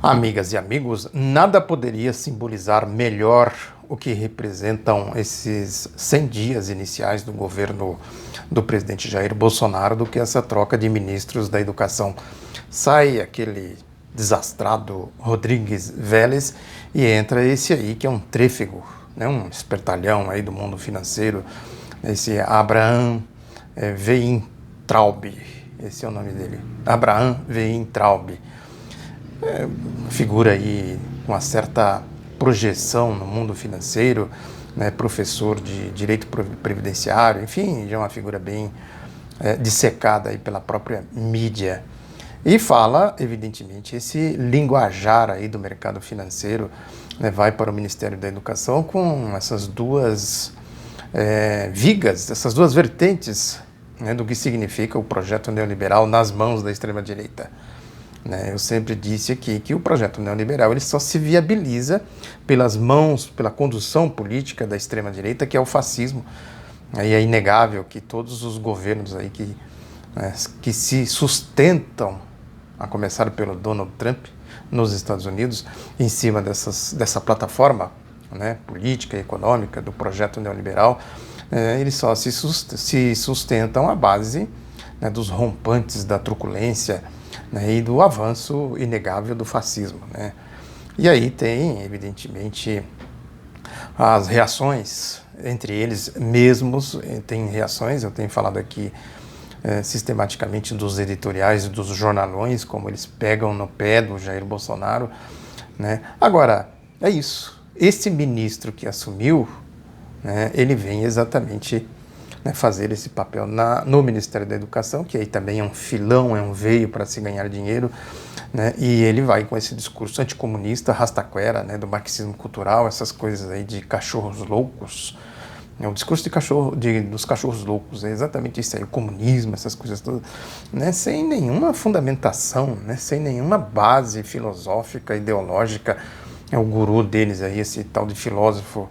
Amigas e amigos, nada poderia simbolizar melhor o que representam esses 100 dias iniciais do governo do presidente Jair Bolsonaro do que essa troca de ministros da educação. Sai aquele desastrado Rodrigues Vélez e entra esse aí que é um trêfego, né, um espertalhão aí do mundo financeiro, esse Abraham Weintraub, esse é o nome dele, Abraham Weintraub. Figura aí com uma certa projeção no mundo financeiro, né, professor de direito previdenciário, enfim, já é uma figura bem dissecada aí pela própria mídia. E fala, evidentemente, esse linguajar aí do mercado financeiro, né, vai para o Ministério da Educação com essas duas vigas, essas duas vertentes, né, do que significa o projeto neoliberal nas mãos da extrema-direita. Eu sempre disse aqui que o projeto neoliberal ele só se viabiliza pelas mãos, pela condução política da extrema-direita, que é o fascismo. Aí é inegável que todos os governos aí que se sustentam, a começar pelo Donald Trump nos Estados Unidos, em cima dessa plataforma, né, política e econômica do projeto neoliberal, eles só se sustentam à base, né, dos rompantes da truculência, né, e do avanço inegável do fascismo, né? E aí tem, evidentemente, as reações entre eles mesmos, tem reações, eu tenho falado aqui sistematicamente dos editoriais dos jornalões, como eles pegam no pé do Jair Bolsonaro, né? Agora, é isso, esse ministro que assumiu, né, ele vem exatamente, né, fazer esse papel no Ministério da Educação, que aí também é um filão, é um veio para se ganhar dinheiro, né, e ele vai com esse discurso anticomunista, rastaquera, né, do marxismo cultural, essas coisas aí de cachorros loucos, o discurso dos cachorros loucos, é exatamente isso aí, o comunismo, essas coisas todas, né, sem nenhuma fundamentação, né, sem nenhuma base filosófica, ideológica. O guru deles aí, esse tal de filósofo,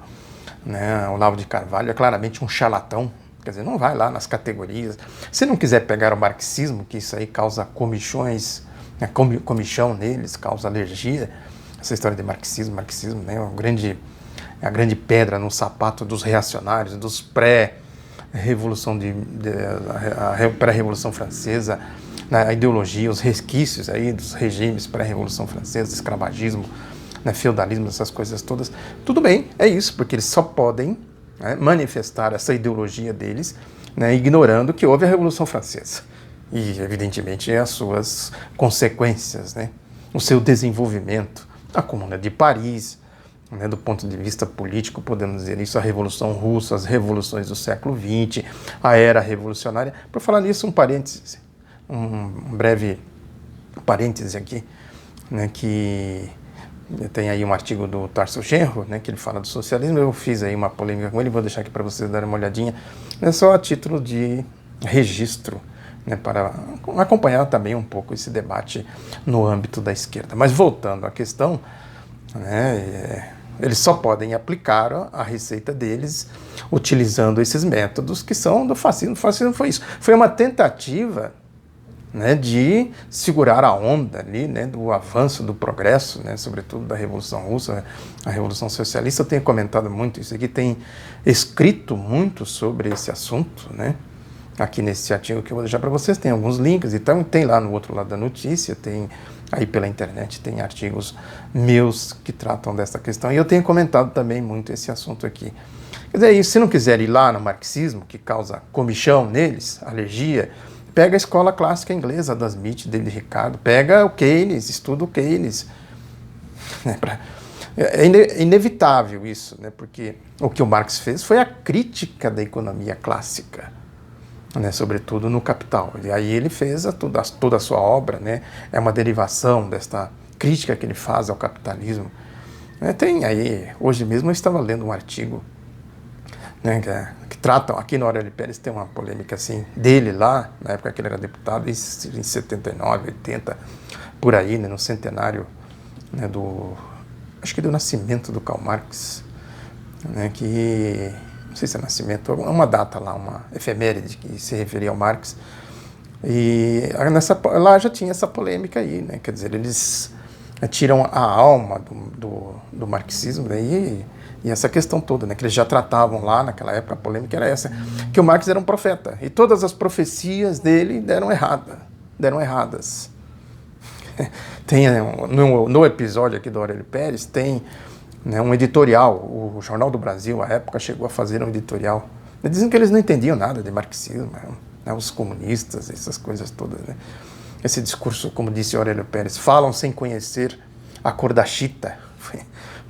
né, Olavo de Carvalho, é claramente um charlatão. Quer dizer, não vai lá nas categorias. Se não quiser pegar o marxismo, que isso aí causa comichões, né, comichão neles, causa alergia, essa história de marxismo, né, a grande pedra no sapato dos reacionários, dos pré-revolução francesa, né, a ideologia, os resquícios aí dos regimes pré-revolução francesa, escravagismo, né, feudalismo, essas coisas todas. Tudo bem, é isso, porque eles só podem, né, manifestar essa ideologia deles, né, ignorando que houve a Revolução Francesa e, evidentemente, as suas consequências, né, o seu desenvolvimento, a Comuna de Paris, né, do ponto de vista político, podemos dizer isso, a Revolução Russa, as revoluções do século XX, a Era Revolucionária. Por falar nisso, um breve parêntese aqui, né, que tem aí um artigo do Tarso Genro, né, que ele fala do socialismo. Eu fiz aí uma polêmica com ele, vou deixar aqui para vocês darem uma olhadinha. É só a título de registro, né, para acompanhar também um pouco esse debate no âmbito da esquerda. Mas voltando à questão, né, eles só podem aplicar a receita deles utilizando esses métodos que são do fascismo. O fascismo foi isso. Foi uma tentativa, né, de segurar a onda ali, né, do avanço do progresso, né, sobretudo da Revolução Russa, né, a Revolução Socialista. Eu tenho comentado muito isso aqui, tem escrito muito sobre esse assunto, né, aqui nesse artigo que eu vou deixar para vocês, tem alguns links, então tem lá no outro lado da notícia, tem aí pela internet, tem artigos meus que tratam dessa questão, e eu tenho comentado também muito esse assunto aqui. Quer dizer, se não quiser ir lá no marxismo, que causa comichão neles, alergia, pega a escola clássica inglesa, Adam Smith, David Ricardo, pega o Keynes, estuda o Keynes. É inevitável isso, né, porque o que o Marx fez foi a crítica da economia clássica, né, sobretudo no Capital. E aí ele fez toda a sua obra, né, é uma derivação desta crítica que ele faz ao capitalismo. Tem aí, hoje mesmo eu estava lendo um artigo, né, que tratam, aqui na Aurélio Pérez tem uma polêmica assim, dele lá, na época que ele era deputado, em 79, 80, por aí, né, no centenário, né, acho que do nascimento do Karl Marx, né, que, não sei se é nascimento, uma data lá, uma efeméride que se referia ao Marx, e lá já tinha essa polêmica aí, né, quer dizer, eles tiram a alma do marxismo, daí, e essa questão toda, né, que eles já tratavam lá naquela época, a polêmica era essa, que o Marx era um profeta, e todas as profecias dele deram erradas. Tem, no episódio aqui do Aurélio Pérez, tem, né, um editorial, o Jornal do Brasil, à época, chegou a fazer um editorial. Dizem que eles não entendiam nada de marxismo, né, os comunistas, essas coisas todas, né. Esse discurso, como disse Aurélio Pérez, falam sem conhecer a cor da chita.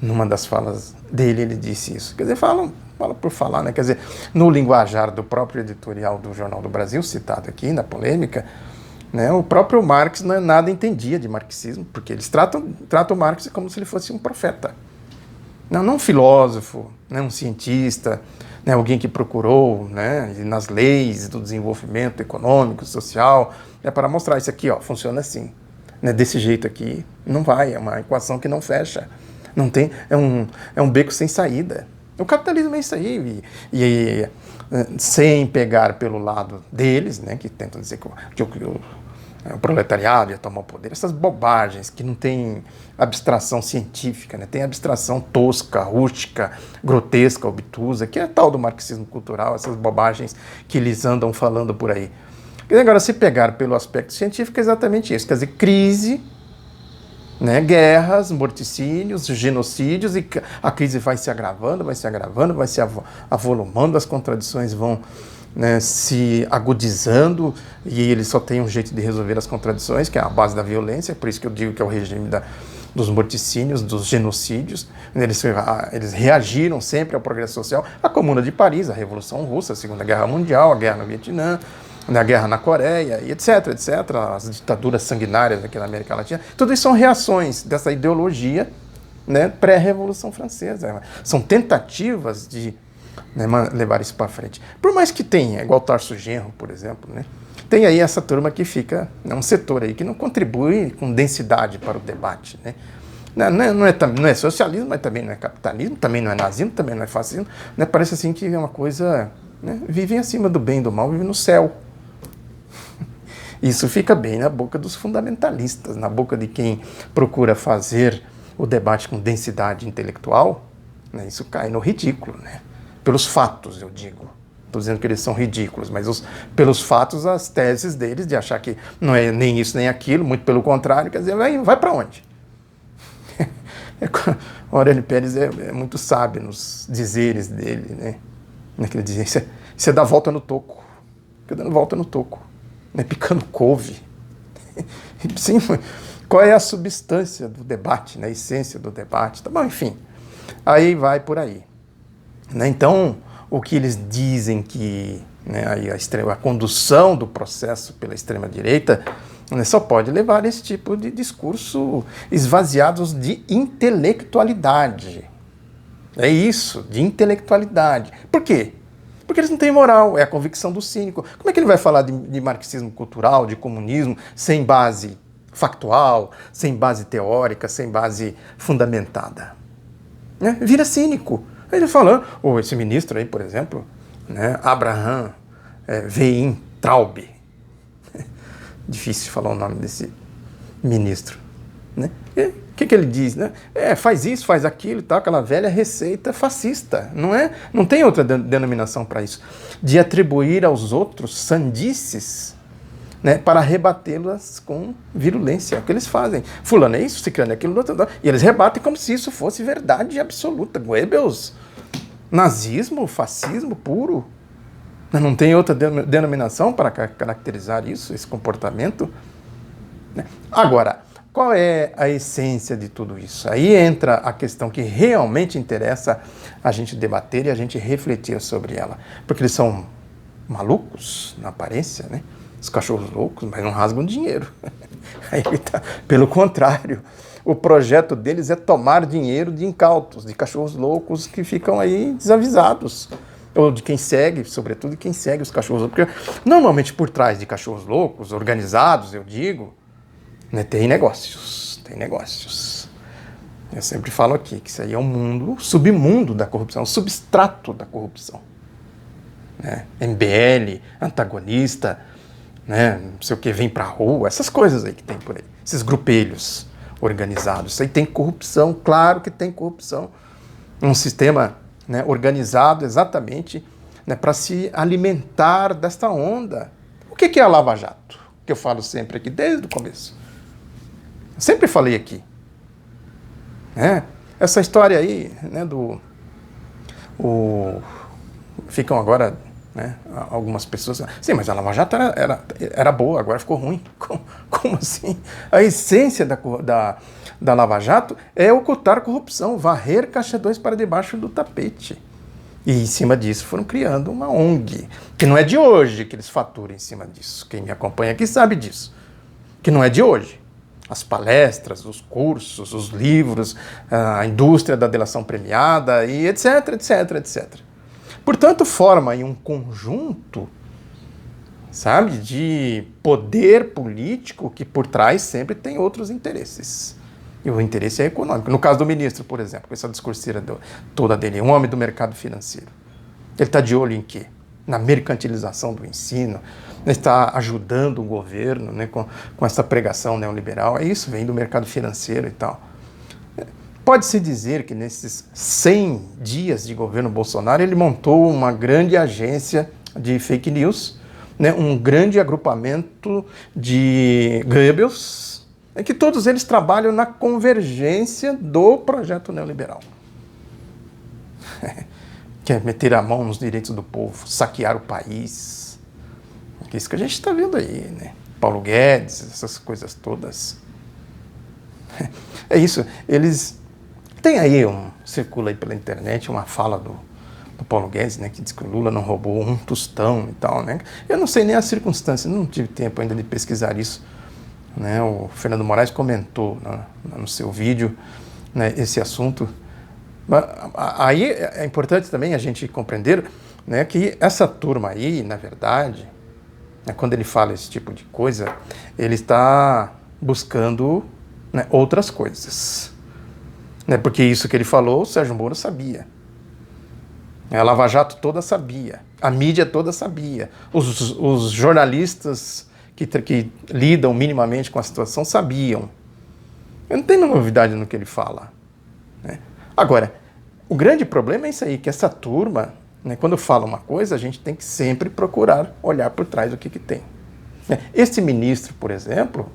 Numa das falas dele, ele disse isso. Quer dizer, fala por falar, né? Quer dizer, no linguajar do próprio editorial do Jornal do Brasil, citado aqui na polêmica, né, o próprio Marx nada entendia de marxismo, porque eles tratam o Marx como se ele fosse um profeta. Não um filósofo, né, um cientista, né, alguém que procurou, né, nas leis do desenvolvimento econômico, social, para mostrar isso aqui, ó, funciona assim. Né, desse jeito aqui não vai, é uma equação que não fecha. Não tem, é um beco sem saída. O capitalismo é isso aí. E sem pegar pelo lado deles, né, que tentam dizer que o proletariado ia tomar o poder, essas bobagens que não tem abstração científica, né? Tem abstração tosca, rústica, grotesca, obtusa, que é tal do marxismo cultural, essas bobagens que eles andam falando por aí. Agora, se pegar pelo aspecto científico, é exatamente isso, quer dizer, crise, né, guerras, morticínios, genocídios, e a crise vai se agravando, vai se avolumando, as contradições vão, né, se agudizando, e eles só têm um jeito de resolver as contradições, que é a base da violência, por isso que eu digo que é o regime dos morticínios, dos genocídios. Eles reagiram sempre ao progresso social, a Comuna de Paris, a Revolução Russa, a Segunda Guerra Mundial, a Guerra no Vietnã, a guerra na Coreia, e etc, as ditaduras sanguinárias aqui na América Latina, tudo isso são reações dessa ideologia, né, pré-Revolução Francesa. São tentativas de, né, levar isso para frente. Por mais que tenha, igual Tarso Genro, por exemplo, né, tem aí essa turma que fica, né, um setor aí que não contribui com densidade para o debate. Né. Não é socialismo, mas também não é capitalismo, também não é nazismo, também não é fascismo. Né, parece assim que é uma coisa, né, vivem acima do bem e do mal, vivem no céu. Isso fica bem na boca dos fundamentalistas, na boca de quem procura fazer o debate com densidade intelectual, né, isso cai no ridículo, né? Pelos fatos, eu digo. Estou dizendo que eles são ridículos, mas pelos fatos, as teses deles de achar que não é nem isso nem aquilo, muito pelo contrário, quer dizer, vai para onde? O Aurélio Pérez é muito sábio nos dizeres dele, né? Que ele dizia, isso é dar volta no toco, fica dando volta no toco. Né, picando couve. Sim, qual é a substância do debate, né, a essência do debate? Tá bom, enfim, aí vai por aí. Né, então, o que eles dizem que, né, a condução do processo pela extrema-direita, né, só pode levar a esse tipo de discurso esvaziados de intelectualidade. É isso, de intelectualidade. Por quê? Porque eles não têm moral, é a convicção do cínico. Como é que ele vai falar de marxismo cultural, de comunismo, sem base factual, sem base teórica, sem base fundamentada? Né? Vira cínico. Aí ele fala, ou esse ministro aí, por exemplo, né, Abraham Weintraub. Difícil falar o nome desse ministro. Né? O que ele diz? Né? Faz isso, faz aquilo e tal, aquela velha receita fascista. Não tem outra denominação para isso. De atribuir aos outros sandices, né, para rebatê-las com virulência. É o que eles fazem. Fulano é isso, ciclano é aquilo, e eles rebatem como se isso fosse verdade absoluta. Goebbels, nazismo, fascismo puro. Não tem outra denominação para caracterizar isso, esse comportamento. Né? Agora, qual é a essência de tudo isso? Aí entra a questão que realmente interessa a gente debater e a gente refletir sobre ela. Porque eles são malucos, na aparência, né? Os cachorros loucos, mas não rasgam dinheiro. Aí tá. Pelo contrário, o projeto deles é tomar dinheiro de incautos, de cachorros loucos que ficam aí desavisados. Ou de quem segue, sobretudo de quem segue os cachorros loucos. Porque normalmente por trás de cachorros loucos, organizados, eu digo, né, tem negócios. Eu sempre falo aqui que isso aí é um mundo, submundo da corrupção, substrato da corrupção. Né? MBL, antagonista, né, não sei o que, vem pra rua, essas coisas aí que tem por aí, esses grupelhos. organizado. Isso aí tem corrupção, claro que tem corrupção. Um sistema, né, organizado exatamente, né, para se alimentar desta onda. O que é a Lava Jato? Que eu falo sempre aqui, desde o começo. Eu sempre falei aqui. Né? Essa história aí, né, ficam agora, né, algumas pessoas... Sim, mas a Lava Jato era boa, agora ficou ruim. Como assim? A essência da Lava Jato é ocultar a corrupção, varrer caixa 2 para debaixo do tapete. E em cima disso foram criando uma ONG, que não é de hoje que eles faturam em cima disso. Quem me acompanha aqui sabe disso, que não é de hoje. As palestras, os cursos, os livros, a indústria da delação premiada e etc, etc, etc. Portanto, forma aí um conjunto, sabe, de poder político que por trás sempre tem outros interesses. E o interesse é econômico. No caso do ministro, por exemplo, com essa discurseira toda dele, um homem do mercado financeiro. Ele está de olho em quê? Na mercantilização do ensino, está ajudando o governo, né, com essa pregação neoliberal. É isso, vem do mercado financeiro e tal. Pode-se dizer que nesses 100 dias de governo Bolsonaro, ele montou uma grande agência de fake news, né, um grande agrupamento de Goebbels, que todos eles trabalham na convergência do projeto neoliberal. Que é meter a mão nos direitos do povo, saquear o país. É isso que a gente está vendo aí, né? Paulo Guedes, essas coisas todas. É isso, eles... Tem aí, circula aí pela internet uma fala do Paulo Guedes, né, que diz que o Lula não roubou um tostão e tal, né? Eu não sei nem as circunstâncias, não tive tempo ainda de pesquisar isso. Né, o Fernando Moraes comentou no seu vídeo, né, esse assunto. Aí é importante também a gente compreender, né, que essa turma aí, na verdade, né, quando ele fala esse tipo de coisa, ele está buscando, né, outras coisas. Né, porque isso que ele falou, o Sérgio Moro sabia. A Lava Jato toda sabia. A mídia toda sabia. Os jornalistas que lidam minimamente com a situação sabiam. Não tem novidade no que ele fala. Né? Agora, o grande problema é isso aí, que essa turma, né, quando fala uma coisa, a gente tem que sempre procurar olhar por trás do que tem. Esse ministro, por exemplo,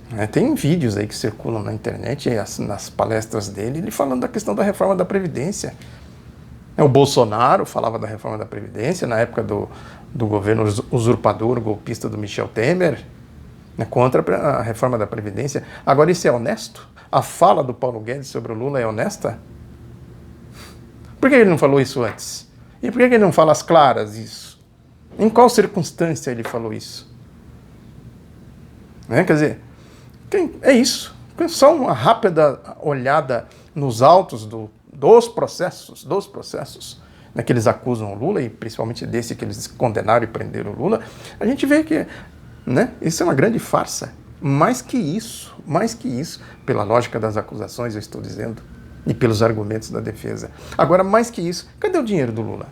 né, tem vídeos aí que circulam na internet, nas palestras dele, ele falando da questão da reforma da Previdência. O Bolsonaro falava da reforma da Previdência na época do governo usurpador, golpista do Michel Temer, né, contra a reforma da Previdência. Agora, isso é honesto? A fala do Paulo Guedes sobre o Lula é honesta? Por que ele não falou isso antes? E por que ele não fala às claras isso? Em qual circunstância ele falou isso? Né? Quer dizer, é isso. Só uma rápida olhada nos autos dos processos, né, que eles acusam o Lula, e principalmente desse que eles condenaram e prenderam o Lula, a gente vê que, né, isso é uma grande farsa. Mais que isso, pela lógica das acusações, eu estou dizendo, e pelos argumentos da defesa. Agora, mais que isso, cadê o dinheiro do Lula?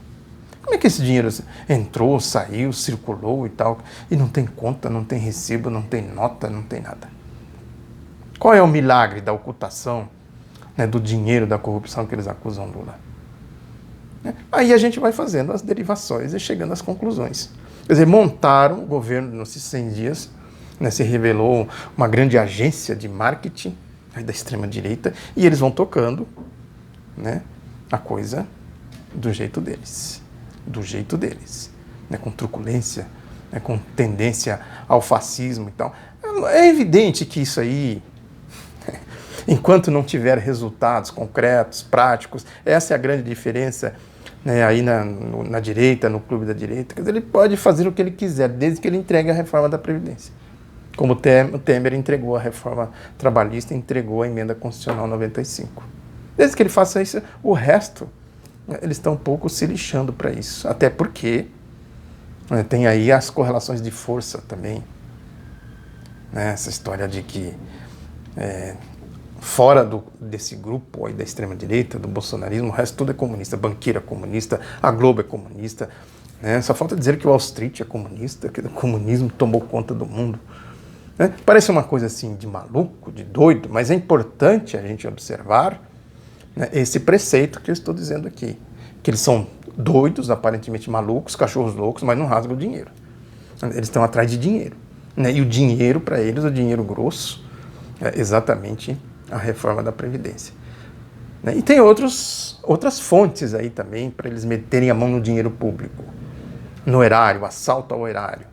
Como é que esse dinheiro entrou, saiu, circulou e tal, e não tem conta, não tem recibo, não tem nota, não tem nada? Qual é o milagre da ocultação, né, do dinheiro, da corrupção que eles acusam Lula? Aí a gente vai fazendo as derivações e chegando às conclusões. Quer dizer, montaram o governo nesses 100 dias, né, se revelou uma grande agência de marketing, né, da extrema-direita, e eles vão tocando, né, a coisa do jeito deles. Né, com truculência, né, com tendência ao fascismo e tal. É evidente que isso aí, enquanto não tiver resultados concretos, práticos, essa é a grande diferença, né, aí na direita, no clube da direita. Quer dizer, ele pode fazer o que ele quiser, desde que ele entregue a reforma da Previdência. Como o Temer entregou a reforma trabalhista, entregou a emenda constitucional 95. Desde que ele faça isso, o resto, eles estão um pouco se lixando para isso. Até porque, né, tem aí as correlações de força também. Né, essa história de que fora desse grupo aí da extrema-direita, do bolsonarismo, o resto tudo é comunista. Banqueira é comunista, a Globo é comunista. Né? Só falta dizer que o Wall Street é comunista, que o comunismo tomou conta do mundo. Né? Parece uma coisa assim de maluco, de doido, mas é importante a gente observar, né, esse preceito que eu estou dizendo aqui. Que eles são doidos, aparentemente malucos, cachorros loucos, mas não rasgam o dinheiro. Eles estão atrás de dinheiro. Né? E o dinheiro, para eles, o dinheiro grosso, é exatamente a reforma da Previdência. Né? E tem outras fontes aí também para eles meterem a mão no dinheiro público. No erário, assalto ao erário.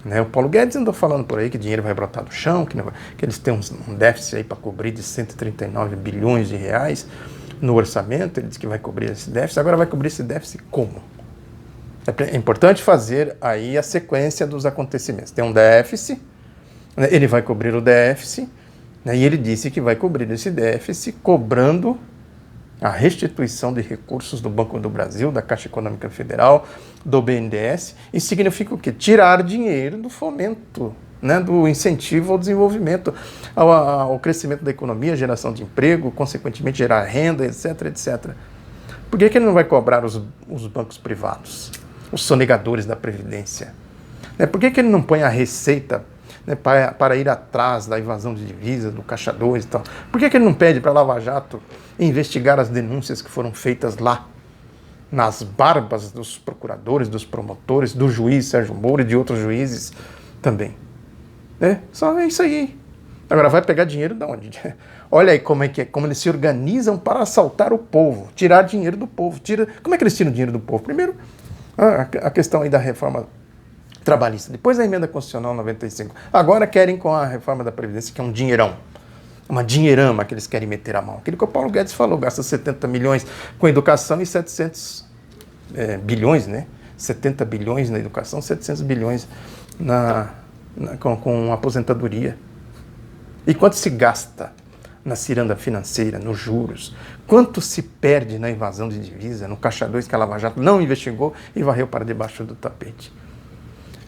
Né? O Paulo Guedes andou falando por aí que dinheiro vai brotar do chão, que eles têm um déficit aí para cobrir de 139 bilhões de reais no orçamento. Ele disse que vai cobrir esse déficit. Agora vai cobrir esse déficit como? É importante fazer aí a sequência dos acontecimentos. Tem um déficit, né? Ele vai cobrir o déficit, né? E ele disse que vai cobrir esse déficit cobrando a restituição de recursos do Banco do Brasil, da Caixa Econômica Federal, do BNDES. Isso significa o quê? Tirar dinheiro do fomento, né, do incentivo ao desenvolvimento, ao crescimento da economia, geração de emprego, consequentemente gerar renda, etc, etc. Por que ele não vai cobrar os bancos privados, os sonegadores da Previdência? Por que ele não põe a receita, né, para ir atrás da evasão de divisas, do Caixa 2 e tal? Por que ele não pede para a Lava Jato investigar as denúncias que foram feitas lá, nas barbas dos procuradores, dos promotores, do juiz Sérgio Moro e de outros juízes também? Só é isso aí. Agora, vai pegar dinheiro de onde? Olha aí como eles se organizam para assaltar o povo, tirar dinheiro do povo. Como é que eles tiram dinheiro do povo? Primeiro, a questão aí da reforma trabalhista, depois a emenda constitucional 95. Agora querem com a reforma da Previdência, que é um dinheirão, uma dinheirama que eles querem meter a mão. Aquilo que o Paulo Guedes falou, gasta 70 milhões com educação e 700 bilhões, né? 70 bilhões na educação, 700 bilhões com aposentadoria. E quanto se gasta na ciranda financeira, nos juros? Quanto se perde na invasão de divisa, no Caixa 2 que a Lava Jato não investigou e varreu para debaixo do tapete?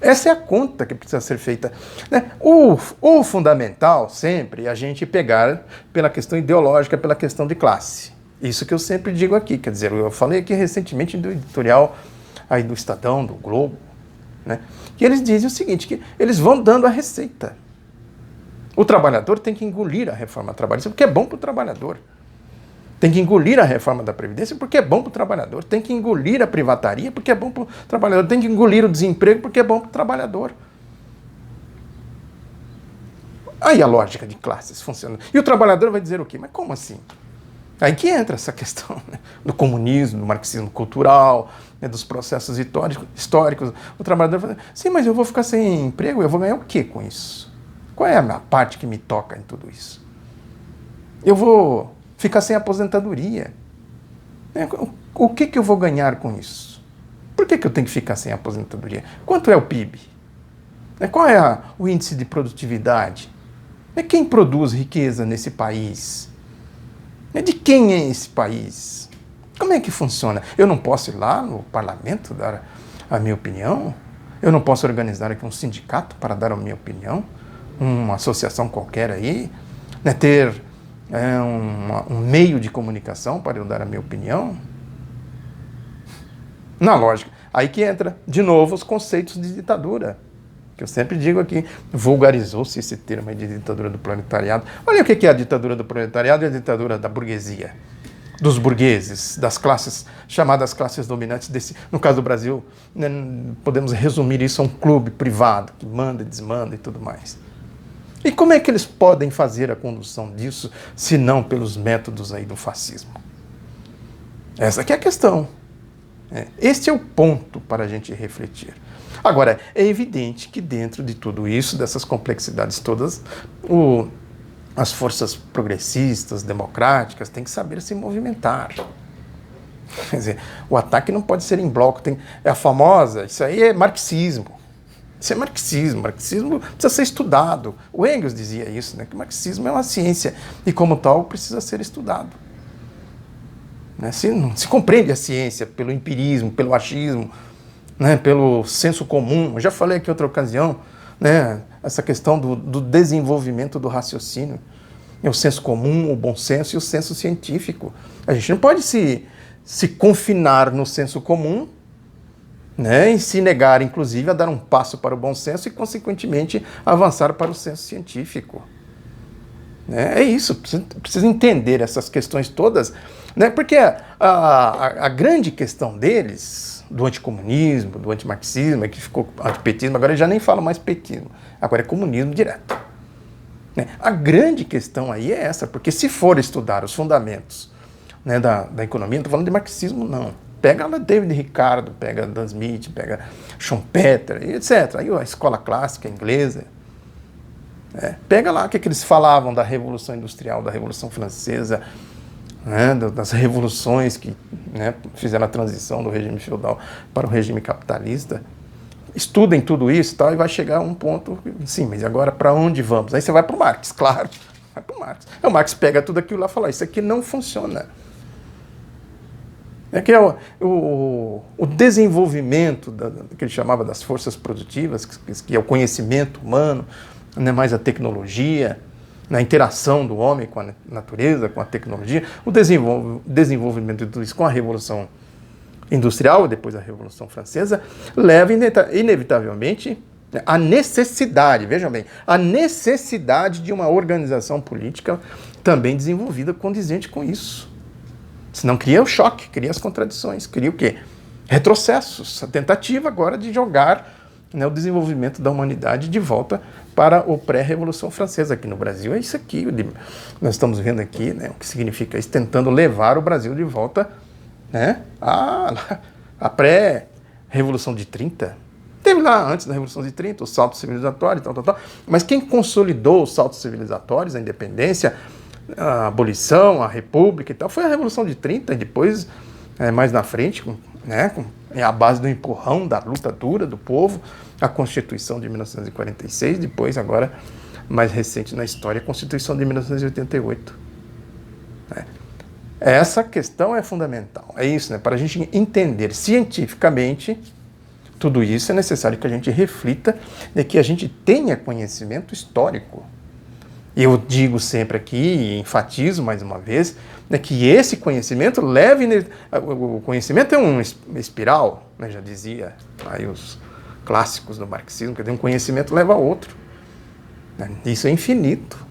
Essa é a conta que precisa ser feita. Né? O fundamental sempre é a gente pegar pela questão ideológica, pela questão de classe. Isso que eu sempre digo aqui. Quer dizer, eu falei aqui recentemente do editorial aí do Estadão, do Globo, né? Que eles dizem o seguinte, que eles vão dando a receita. O trabalhador tem que engolir a reforma trabalhista porque é bom para o trabalhador. Tem que engolir a reforma da Previdência porque é bom para o trabalhador. Tem que engolir a privataria porque é bom para o trabalhador. Tem que engolir o desemprego porque é bom para o trabalhador. Aí a lógica de classes funciona. E o trabalhador vai dizer o quê? Mas como assim? Aí que entra essa questão, né, do comunismo, do marxismo cultural, né, dos processos históricos. O trabalhador fala, sim, mas eu vou ficar sem emprego, eu vou ganhar o quê com isso? Qual é a parte que me toca em tudo isso? Eu vou ficar sem aposentadoria. O que eu vou ganhar com isso? Por que eu tenho que ficar sem aposentadoria? Quanto é o PIB? Qual é o índice de produtividade? Quem produz riqueza nesse país? De quem é esse país? Como é que funciona? Eu não posso ir lá no parlamento dar a minha opinião? Eu não posso organizar aqui um sindicato para dar a minha opinião? Uma associação qualquer aí? Ter um meio de comunicação para eu dar a minha opinião? Na lógica. Aí que entra, de novo, os conceitos de ditadura. Que eu sempre digo aqui, vulgarizou-se esse termo aí de ditadura do proletariado. Olha o que é a ditadura do proletariado e a ditadura da burguesia, dos burgueses, das classes, chamadas classes dominantes. No caso do Brasil, né, podemos resumir isso a um clube privado, que manda e desmanda e tudo mais. E como é que eles podem fazer a condução disso, se não pelos métodos aí do fascismo? Essa aqui é a questão. Este é o ponto para a gente refletir. Agora, é evidente que dentro de tudo isso, dessas complexidades todas, as forças progressistas, democráticas, têm que saber se movimentar. Quer dizer, o ataque não pode ser em bloco. É a famosa, isso aí é marxismo. Isso é marxismo. Marxismo precisa ser estudado. O Engels dizia isso, né, que o marxismo é uma ciência e, como tal, precisa ser estudado. Não se compreende a ciência pelo empirismo, pelo achismo, né, pelo senso comum. Eu já falei aqui em outra ocasião, né, essa questão do desenvolvimento do raciocínio. O senso comum, o bom senso e o senso científico. A gente não pode se confinar no senso comum né, e se negar, inclusive, a dar um passo para o bom senso e, consequentemente, avançar para o senso científico. É isso, precisa entender essas questões todas, né, porque a grande questão deles, do anticomunismo, do antimarxismo, é que ficou antipetismo, agora ele já nem fala mais petismo, agora é comunismo direto. Né? A grande questão aí é essa, porque se for estudar os fundamentos, né, da economia, não estou falando de marxismo, não. Pega lá David Ricardo, pega Adam Smith, pega Schumpeter, etc. Aí a escola clássica inglesa. Pega lá o que eles falavam da Revolução Industrial, da Revolução Francesa, né, das revoluções que, né, fizeram a transição do regime feudal para o regime capitalista. Estudem tudo isso e tal, e vai chegar a um ponto, sim, mas agora para onde vamos? Aí você vai para o Marx, claro, vai para o Marx. Aí o Marx pega tudo aquilo lá e fala, isso aqui não funciona. É que o desenvolvimento que ele chamava das forças produtivas, que é o conhecimento humano, né, mais a tecnologia, na interação do homem com a natureza, com a tecnologia, o desenvolvimento de tudo isso com a Revolução Industrial, depois a Revolução Francesa, leva inevitavelmente à necessidade, vejam bem, a necessidade de uma organização política também desenvolvida condizente com isso. Senão cria o choque, cria as contradições, cria o quê? Retrocessos, a tentativa agora de jogar, né, o desenvolvimento da humanidade de volta para o pré-Revolução Francesa. Aqui no Brasil é isso aqui, nós estamos vendo aqui, né, o que significa isso, tentando levar o Brasil de volta, né, a pré-Revolução de 30. Teve lá, antes da Revolução de 30, o salto civilizatório e tal. Mas quem consolidou os saltos civilizatórios, a independência, a abolição, a república e tal, foi a Revolução de 30, e depois, mais na frente, né, a base do empurrão, da luta dura do povo, a Constituição de 1946, depois, agora, mais recente na história, a Constituição de 1988. Essa questão é fundamental. É isso, né? Para a gente entender cientificamente tudo isso, é necessário que a gente reflita de que a gente tenha conhecimento histórico. Eu digo sempre aqui, e enfatizo mais uma vez, né, que esse conhecimento leve... O conhecimento é uma espiral, né, já dizia aí os clássicos do marxismo, que um conhecimento leva a outro. Né, isso é infinito.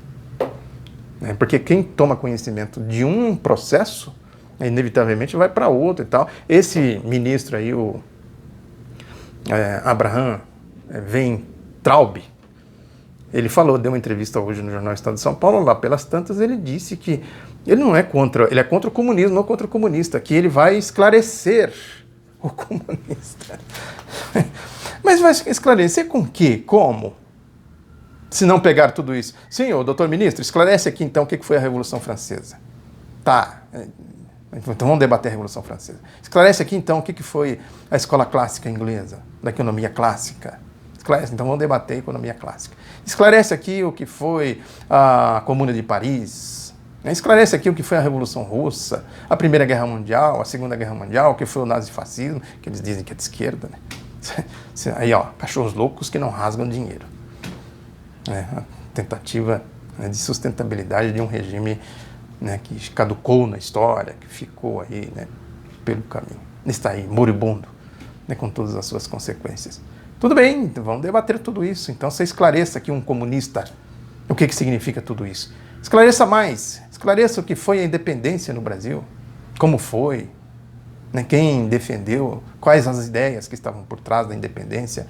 Né, porque quem toma conhecimento de um processo, inevitavelmente vai para outro e tal. Esse ministro aí, o Abraham Weintraub, ele falou, deu uma entrevista hoje no Jornal Estado de São Paulo, lá pelas tantas, ele disse que ele não é contra, ele é contra o comunismo, não contra o comunista, que ele vai esclarecer o comunista. Mas vai esclarecer com quê? Como? Se não pegar tudo isso. Senhor, doutor ministro, esclarece aqui então o que foi a Revolução Francesa. Tá, então vamos debater a Revolução Francesa. Esclarece aqui então o que foi a escola clássica inglesa, da economia clássica. Então vamos debater a economia clássica. Esclarece aqui o que foi a Comuna de Paris. Esclarece aqui o que foi a Revolução Russa, a Primeira Guerra Mundial, a Segunda Guerra Mundial, o que foi o nazifascismo, que eles dizem que é de esquerda. Né? Aí, ó, cachorros loucos que não rasgam dinheiro. A tentativa, né, de sustentabilidade de um regime, né, que caducou na história, que ficou aí, né, pelo caminho. Está aí, moribundo, né, com todas as suas consequências. Tudo bem, então vamos debater tudo isso. Então você esclareça aqui um comunista o que significa tudo isso. Esclareça mais, esclareça o que foi a independência no Brasil, como foi, né, quem defendeu, quais as ideias que estavam por trás da independência,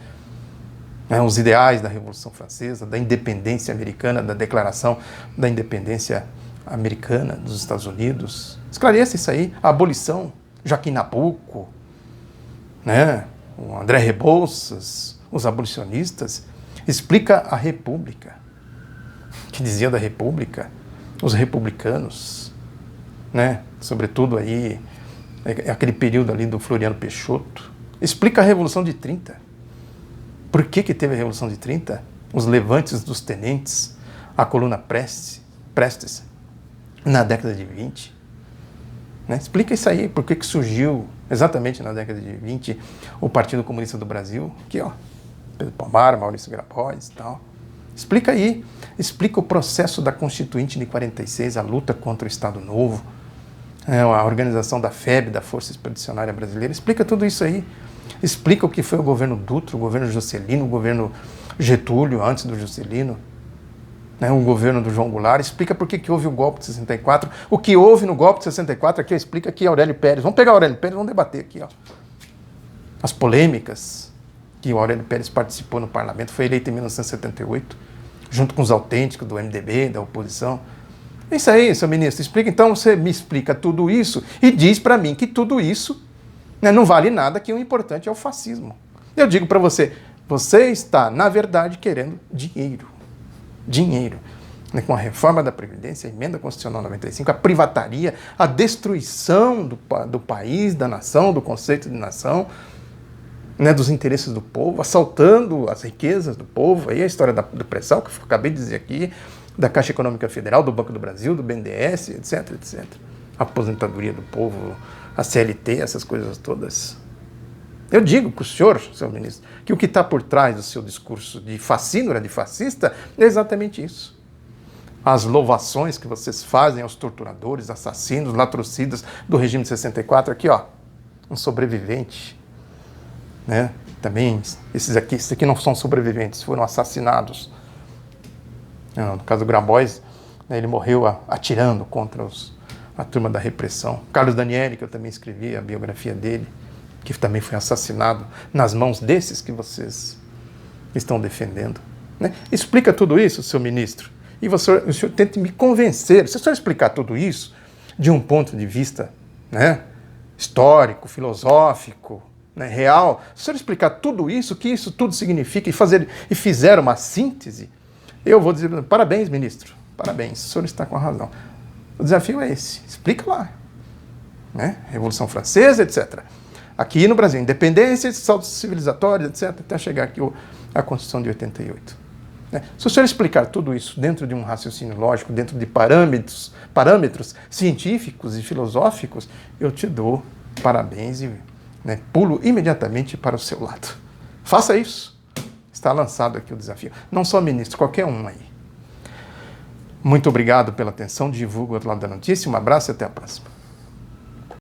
né, os ideais da Revolução Francesa, da independência americana, da Declaração da Independência Americana dos Estados Unidos. Esclareça isso aí, a abolição, Joaquim Nabuco, né? O André Rebouças, os abolicionistas, explica a República, que dizia da República, os republicanos, né? Sobretudo aí, aquele período ali do Floriano Peixoto, explica a Revolução de 30. Por que teve a Revolução de 30? Os levantes dos tenentes, a coluna Prestes, na década de 20. Né? Explica isso aí, por que surgiu exatamente na década de 20 o Partido Comunista do Brasil, aqui ó, Pedro Palmar, Maurício Grabois e tal. Explica aí, explica o processo da Constituinte de 46, a luta contra o Estado Novo, a organização da FEB, da Força Expedicionária Brasileira, explica tudo isso aí. Explica o que foi o governo Dutra, o governo Juscelino, o governo Getúlio, antes do Juscelino, né, o governo do João Goulart. Explica por que houve o golpe de 64. O que houve no golpe de 64, aqui explica aqui Aurélio Pérez. Vamos pegar Aurélio Pérez, vamos debater aqui. Ó. As polêmicas que o Aurélio Pérez participou no parlamento, foi eleito em 1978, junto com os autênticos do MDB, da oposição. É isso aí, seu ministro. Explica, então você me explica tudo isso e diz para mim que tudo isso, né, não vale nada, que o importante é o fascismo. Eu digo para você, você está, na verdade, querendo dinheiro. Dinheiro. Né, com a reforma da Previdência, a emenda constitucional 95, a privataria, a destruição do país, da nação, do conceito de nação, né, dos interesses do povo, assaltando as riquezas do povo. Aí a história do pré-sal, que eu acabei de dizer aqui, da Caixa Econômica Federal, do Banco do Brasil, do BNDES, etc, etc. A aposentadoria do povo, a CLT, essas coisas todas. Eu digo para o senhor, seu ministro, que o que está por trás do seu discurso de fascínora, de fascista, é exatamente isso. As louvações que vocês fazem aos torturadores, assassinos, latrocidas do regime de 64, aqui ó, um sobrevivente, né? Também, esses aqui não são sobreviventes, foram assassinados. No caso do Grabois, né, ele morreu atirando contra a turma da repressão. Carlos Danieli, que eu também escrevi a biografia dele, que também foi assassinado nas mãos desses que vocês estão defendendo. Né? Explica tudo isso, seu ministro, e o senhor tente me convencer. Se o senhor explicar tudo isso de um ponto de vista, né, histórico, filosófico, né, real, se o senhor explicar tudo isso, o que isso tudo significa, e fizer uma síntese, eu vou dizer, parabéns, ministro, parabéns, o senhor está com a razão. O desafio é esse, explica lá. Né? Revolução Francesa, etc. Aqui no Brasil, independência, saltos civilizatórios, etc., até chegar aqui a Constituição de 88. Né? Se o senhor explicar tudo isso dentro de um raciocínio lógico, dentro de parâmetros científicos e filosóficos, eu te dou parabéns e, né, pulo imediatamente para o seu lado. Faça isso. Está lançado aqui o desafio. Não só ministro, qualquer um aí. Muito obrigado pela atenção. Divulga o outro lado da notícia. Um abraço e até a próxima.